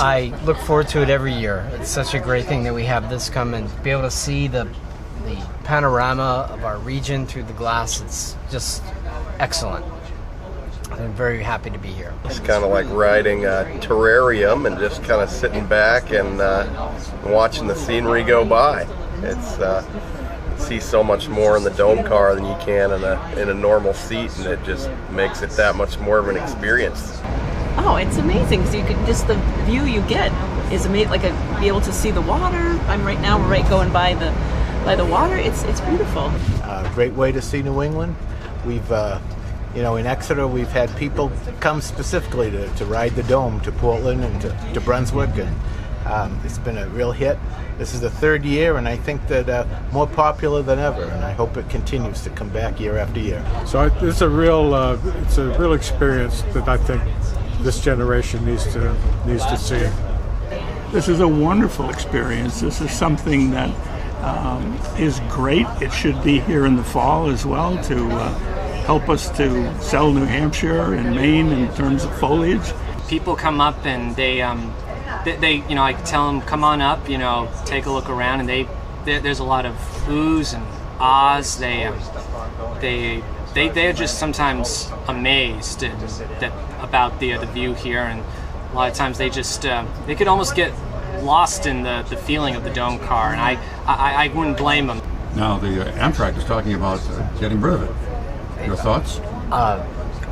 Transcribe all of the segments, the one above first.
I look forward to it every year. It's such a great thing that we have this come and be able to see the panorama of our region through the glass. It's just excellent. I'm very happy to be here. It's kind of like riding a terrarium and just kind of sitting back and watching the scenery go by. It's you see so much more in the dome car than you can in a normal seat, and it just makes it that much more of an experience. Oh, it's amazing. So you can just, the view you get is amazing. Like be able to see the water. We're right going by the water. It's beautiful. Great way to see New England. We've in Exeter, we've had people come specifically to ride the Dome to Portland and to Brunswick, and it's been a real hit. This is the third year, and I think that more popular than ever, and I hope it continues to come back year after year. So it's a real experience that I think this generation needs to see. This is a wonderful experience. This is something that is great. It should be here in the fall as well to help us to sell New Hampshire and Maine in terms of foliage. People come up and they I tell them, come on up, take a look around, and there's a lot of oohs and ahs. They're just sometimes amazed about the view here, and a lot of times they could almost get lost in the feeling of the dome car, and I wouldn't blame them. Now the Amtrak is talking about getting rid of it. Your thoughts?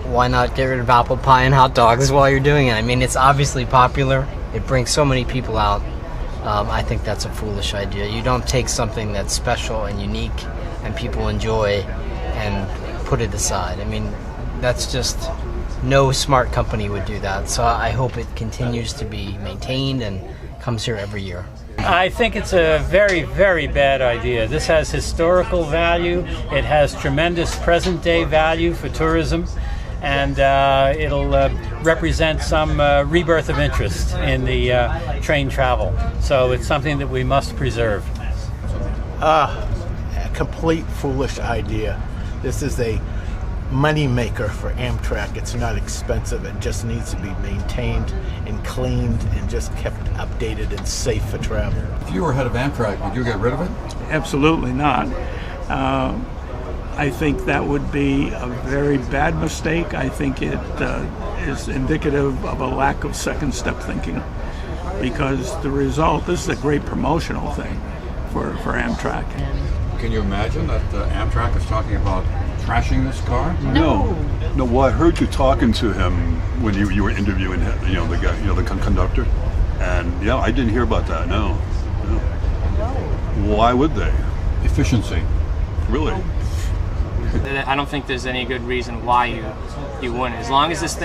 Why not get rid of apple pie and hot dogs while you're doing it? I mean, it's obviously popular. It brings so many people out. I think that's a foolish idea. You don't take something that's special and unique and people enjoy and put it aside. I mean, that's just, no smart company would do that. So I hope it continues to be maintained and comes here every year. I think it's a very, very bad idea. This has historical value. It has tremendous present-day value for tourism, and it'll represent some rebirth of interest in the train travel. So it's something that we must preserve. A complete foolish idea. This is a money maker for Amtrak. It's not expensive. It just needs to be maintained and cleaned and just kept updated and safe for travel. If you were head of Amtrak, would you get rid of it? Absolutely not. I think that would be a very bad mistake. I think it is indicative of a lack of second step thinking, because the result, this is a great promotional thing for Amtrak. Can you imagine that Amtrak is talking about trashing this car? No. Well, I heard you talking to him when you were interviewing him, the guy, the conductor, and yeah, I didn't hear about that. No. Why would they? Efficiency. Really? I don't think there's any good reason why you wouldn't. As long as if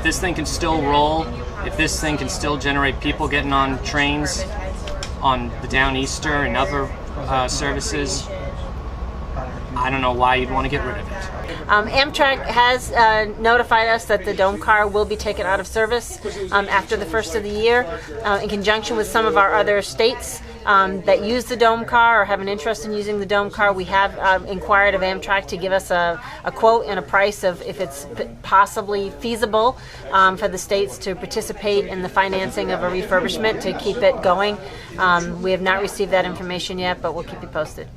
this thing can still roll, if this thing can still generate people getting on trains on the Downeaster and other services, I don't know why you'd want to get rid of it. Amtrak has notified us that the Dome car will be taken out of service after the first of the year, in conjunction with some of our other states that use the Dome car or have an interest in using the Dome car. We have inquired of Amtrak to give us a quote and a price of if it's possibly feasible for the states to participate in the financing of a refurbishment to keep it going. We have not received that information yet, but we'll keep you posted.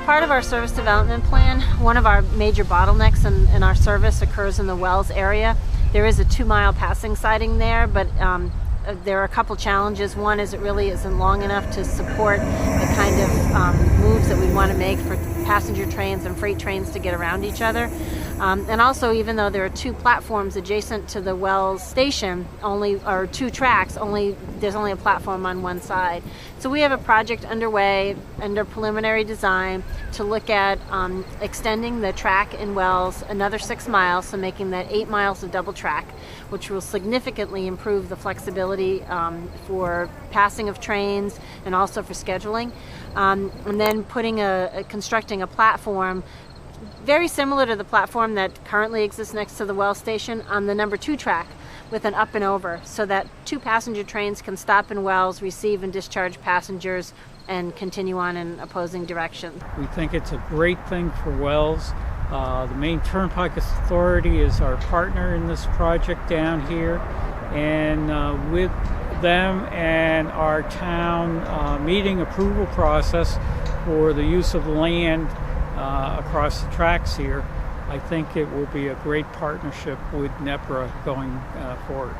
part of our service development plan, one of our major bottlenecks in our service occurs in the Wells area. There is a 2-mile passing siding there, but there are a couple challenges. One is it really isn't long enough to support the kind of moves that we want to make for passenger trains and freight trains to get around each other. And also, even though there are 2 platforms adjacent to the Wells station, or 2 tracks, there's only a platform on one side. So we have a project underway under preliminary design to look at extending the track in Wells another 6 miles, so making that 8 miles of double track, which will significantly improve the flexibility for passing of trains and also for scheduling. And then constructing a platform very similar to the platform that currently exists next to the Wells station on the number 2 track with an up and over, so that 2 passenger trains can stop in Wells, receive and discharge passengers, and continue on in opposing directions. We think it's a great thing for Wells. The Maine Turnpike Authority is our partner in this project down here, and with them and our town meeting approval process for the use of land across the tracks here, I think it will be a great partnership with NEPRA going forward.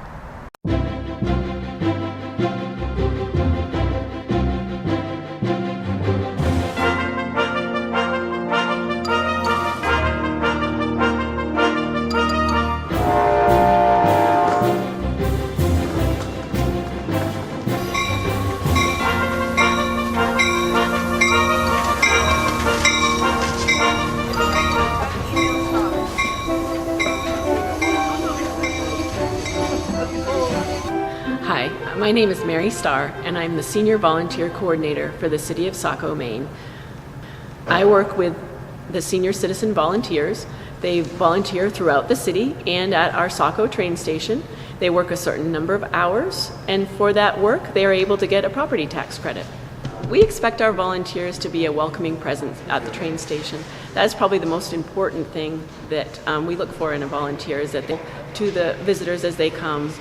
My name is Mary Starr, and I'm the Senior Volunteer Coordinator for the City of Saco, Maine. I work with the Senior Citizen Volunteers. They volunteer throughout the city and at our Saco train station. They work a certain number of hours, and for that work, they are able to get a property tax credit. We expect our volunteers to be a welcoming presence at the train station. That is probably the most important thing that we look for in a volunteer, is that to the visitors as they come,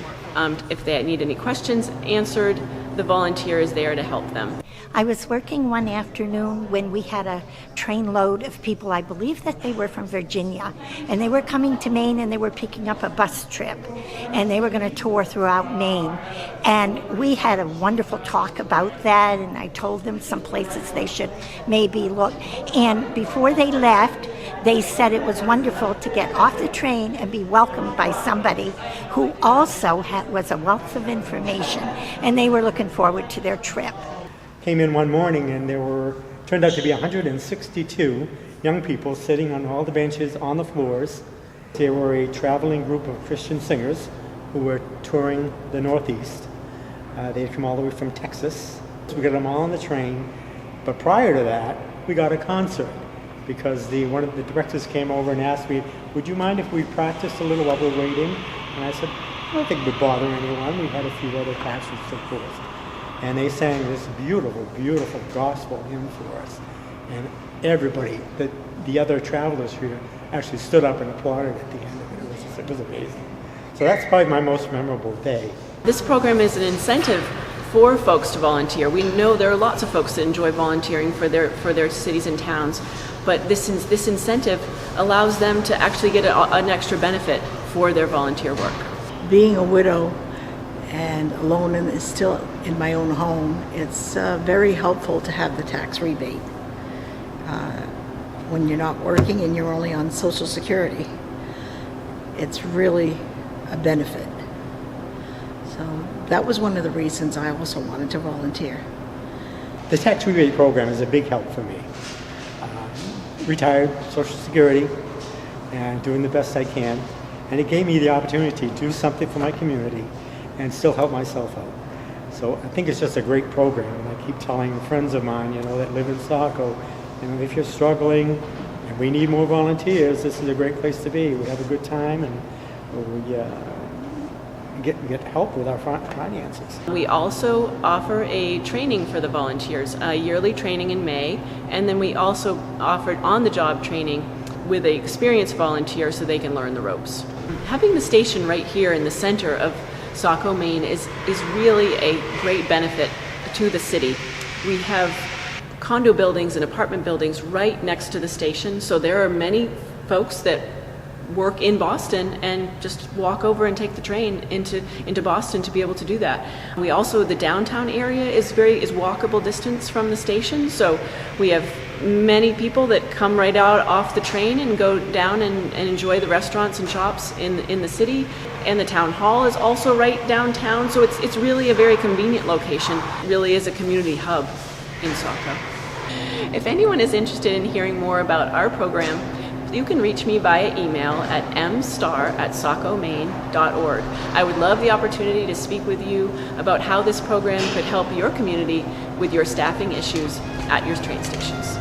if they need any questions answered, the volunteer is there to help them. I was working one afternoon when we had a train load of people, I believe that they were from Virginia, and they were coming to Maine and they were picking up a bus trip, and they were going to tour throughout Maine. And we had a wonderful talk about that, and I told them some places they should maybe look. And before they left, they said it was wonderful to get off the train and be welcomed by somebody who also was a wealth of information, and they were looking forward to their trip. Came in one morning and turned out to be 162 young people sitting on all the benches on the floors. They were a traveling group of Christian singers who were touring the Northeast. They had come all the way from Texas. So we got them all on the train, but prior to that, we got a concert because one of the directors came over and asked me, would you mind if we practiced a little while we're waiting? And I said, I don't think it would bother anyone. We had a few other pastors, of course. And they sang this beautiful, beautiful gospel hymn for us. And everybody, the other travelers here, actually stood up and applauded at the end of it. It was amazing. So that's probably my most memorable day. This program is an incentive for folks to volunteer. We know there are lots of folks that enjoy volunteering for their cities and towns, but this incentive allows them to actually get an extra benefit for their volunteer work. Being a widow and alone and still in my own home, it's very helpful to have the tax rebate when you're not working and you're only on Social Security. It's really a benefit. So that was one of the reasons I also wanted to volunteer. The tax rebate program is a big help for me. Retired Social Security and doing the best I can, and it gave me the opportunity to do something for my community and still help myself out. So I think it's just a great program, and I keep telling friends of mine, that live in Saco, if you're struggling and we need more volunteers, this is a great place to be. We have a good time, and we get help with our finances. We also offer a training for the volunteers, a yearly training in May, and then we also offered on-the-job training with an experienced volunteer so they can learn the ropes. Having the station right here in the center of Saco, Maine is really a great benefit to the city. We have condo buildings and apartment buildings right next to the station. So there are many folks that work in Boston and just walk over and take the train into Boston to be able to do that. We also, the downtown area is walkable distance from the station, so we have many people that come right out off the train and go down and enjoy the restaurants and shops in the city. And the town hall is also right downtown, so it's really a very convenient location. It really is a community hub in Saco. If anyone is interested in hearing more about our program, you can reach me via email at mstar@sacomaine.org. I would love the opportunity to speak with you about how this program could help your community with your staffing issues at your train stations.